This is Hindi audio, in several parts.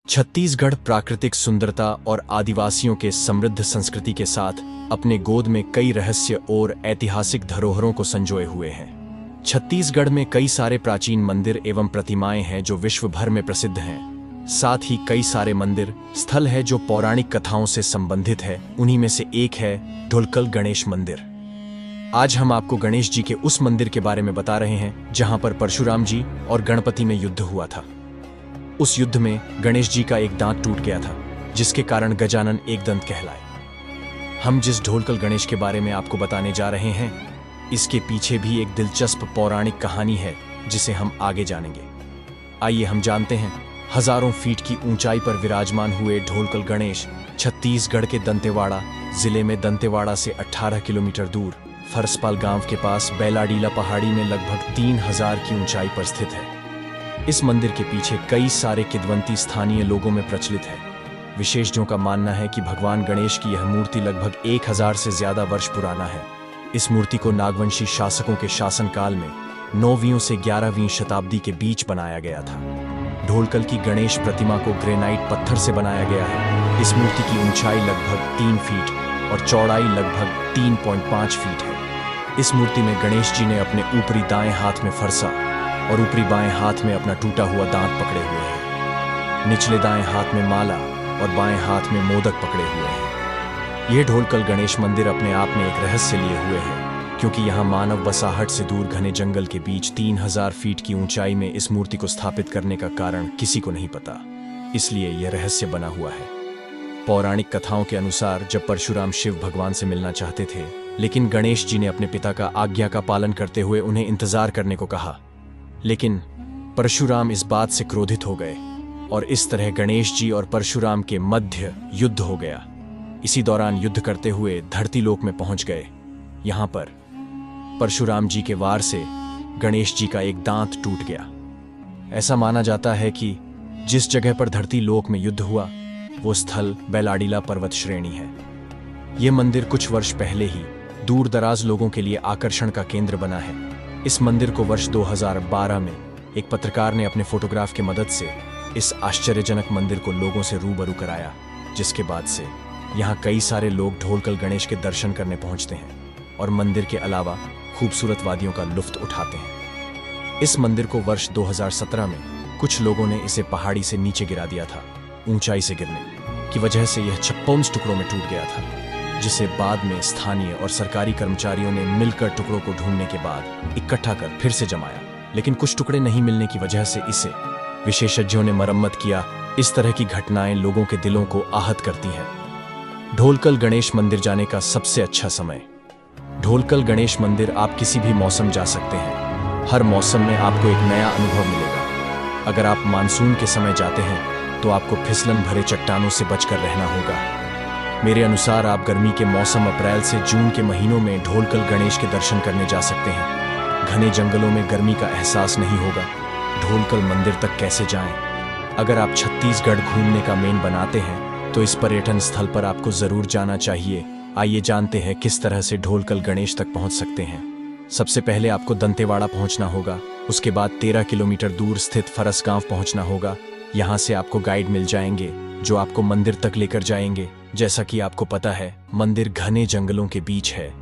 छत्तीसगढ़ प्राकृतिक सुंदरता और आदिवासियों के समृद्ध संस्कृति के साथ अपने गोद में कई रहस्य और ऐतिहासिक धरोहरों को संजोए हुए है। छत्तीसगढ़ में कई सारे प्राचीन मंदिर एवं प्रतिमाएं हैं जो विश्व भर में प्रसिद्ध हैं। साथ ही कई सारे मंदिर स्थल है जो पौराणिक कथाओं से संबंधित है। उन्हीं में से एक है ढोलकल गणेश मंदिर। आज हम आपको गणेश जी के उस मंदिर के बारे में बता रहे हैं जहां पर परशुराम जी और गणपति में युद्ध हुआ था। उस युद्ध में गणेश जी का एक दांत टूट गया था, जिसके कारण गजानन एक दंत कहलाए। हम जिस ढोलकल गणेश के बारे में आपको बताने जा रहे हैं, इसके पीछे भी एक दिलचस्प पौराणिक कहानी है जिसे हम आगे जानेंगे। आइए हम जानते हैं। हजारों फीट की ऊंचाई पर विराजमान हुए ढोलकल गणेश छत्तीसगढ़ के दंतेवाड़ा जिले में दंतेवाड़ा से 18 किलोमीटर दूर फरसपाल गांव के पास बेलाडीला पहाड़ी में लगभग 3000 की ऊंचाई पर स्थित है। इस मंदिर के पीछे कई सारे किंवदंती स्थानीय लोगों में प्रचलित है। विशेषज्ञों का मानना है कि भगवान गणेश की यह मूर्ति लगभग 1000 से ज्यादा वर्ष पुराना है। इस मूर्ति को नागवंशी शासकों के शासनकाल में 9वीं से 11वीं शताब्दी के बीच बनाया गया था। ढोलकल की गणेश प्रतिमा को ग्रेनाइट पत्थर से बनाया गया है। इस मूर्ति की ऊंचाई लगभग 3 फीट और चौड़ाई लगभग 3.5 फीट है। इस मूर्ति में गणेश जी ने अपने ऊपरी दाएं हाथ में फरसा और ऊपरी बाएं हाथ में अपना टूटा हुआ दांत पकड़े हुए हैं। निचले दाएं हाथ में माला और बाएं हाथ में मोदक पकड़े हुए हैं। यह ढोलकल गणेश मंदिर अपने आप में एक रहस्य लिए हुए है, क्योंकि यहाँ मानव बसाहट से दूर घने जंगल के बीच 3000 फीट की ऊंचाई में इस मूर्ति को स्थापित करने का कारण किसी को नहीं पता, इसलिए यह रहस्य बना हुआ है। पौराणिक कथाओं के अनुसार जब परशुराम शिव भगवान से मिलना चाहते थे, लेकिन गणेश जी ने अपने पिता का आज्ञा का पालन करते हुए उन्हें इंतजार करने को कहा। लेकिन परशुराम इस बात से क्रोधित हो गए और इस तरह गणेश जी और परशुराम के मध्य युद्ध हो गया। इसी दौरान युद्ध करते हुए धरती लोक में पहुंच गए। यहां पर परशुराम जी के वार से गणेश जी का एक दांत टूट गया। ऐसा माना जाता है कि जिस जगह पर धरती लोक में युद्ध हुआ वो स्थल बेलाडीला पर्वत श्रेणी है। यह मंदिर कुछ वर्ष पहले ही दूर दराज लोगों के लिए आकर्षण का केंद्र बना है। इस मंदिर को वर्ष 2012 में एक पत्रकार ने अपने फोटोग्राफ की मदद से इस आश्चर्यजनक मंदिर को लोगों से रूबरू कराया, जिसके बाद से यहाँ कई सारे लोग ढोलकल गणेश के दर्शन करने पहुंचते हैं और मंदिर के अलावा खूबसूरत वादियों का लुत्फ उठाते हैं। इस मंदिर को वर्ष 2017 में कुछ लोगों ने इसे पहाड़ी से नीचे गिरा दिया था। ऊंचाई से गिरने की वजह से यह 56 टुकड़ों में टूट गया था, जिसे बाद में स्थानीय और सरकारी कर्मचारियों ने मिलकर टुकड़ों को ढूंढने के बाद इकट्ठा कर फिर से जमाया। लेकिन कुछ टुकड़े नहीं मिलने की वजह से इसे विशेषज्ञों ने मरम्मत किया। इस तरह की घटनाएं लोगों के दिलों को आहत करती हैं। ढोलकल गणेश मंदिर जाने का सबसे अच्छा समय। ढोलकल गणेश मंदिर आप किसी भी मौसम जा सकते हैं। हर मौसम में आपको एक नया अनुभव मिलेगा। अगर आप मानसून के समय जाते हैं तो आपको फिसलन भरे चट्टानों से बचकर रहना होगा। मेरे अनुसार आप गर्मी के मौसम अप्रैल से जून के महीनों में ढोलकल गणेश के दर्शन करने जा सकते हैं। घने जंगलों में गर्मी का एहसास नहीं होगा। ढोलकल मंदिर तक कैसे जाएं? अगर आप छत्तीसगढ़ घूमने का मेन बनाते हैं तो इस पर्यटन स्थल पर आपको जरूर जाना चाहिए। आइए जानते हैं किस तरह से ढोलकल गणेश तक पहुंच सकते हैं। सबसे पहले आपको दंतेवाड़ा पहुंचना होगा। उसके बाद 13 किलोमीटर दूर स्थित फरस गांव पहुंचना होगा। यहाँ से आपको गाइड मिल जाएंगे जो आपको मंदिर तक लेकर जाएंगे। जैसा कि आपको पता है, मंदिर घने जंगलों के बीच है,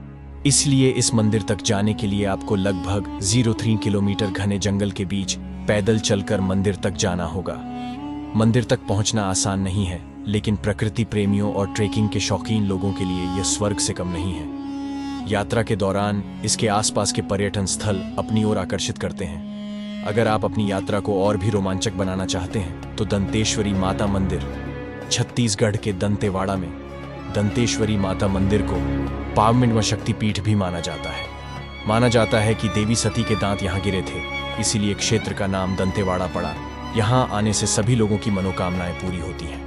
इसलिए इस मंदिर तक जाने के लिए आपको लगभग 03 किलोमीटर घने जंगल के बीच पैदल चलकर मंदिर तक जाना होगा। मंदिर तक पहुंचना आसान नहीं है, लेकिन प्रकृति प्रेमियों और ट्रेकिंग के शौकीन लोगों के लिए यह स्वर्ग से कम नहीं है। यात्रा के दौरान इसके आसपास के पर्यटन स्थल अपनी ओर आकर्षित करते हैं। अगर आप अपनी यात्रा को और भी रोमांचक बनाना चाहते हैं तो दंतेश्वरी माता मंदिर छत्तीसगढ़ के दंतेवाड़ा में दंतेश्वरी माता मंदिर को पावन शक्तिपीठ भी माना जाता है। माना जाता है कि देवी सती के दांत यहाँ गिरे थे, इसीलिए क्षेत्र का नाम दंतेवाड़ा पड़ा। यहाँ आने से सभी लोगों की मनोकामनाएं पूरी होती हैं।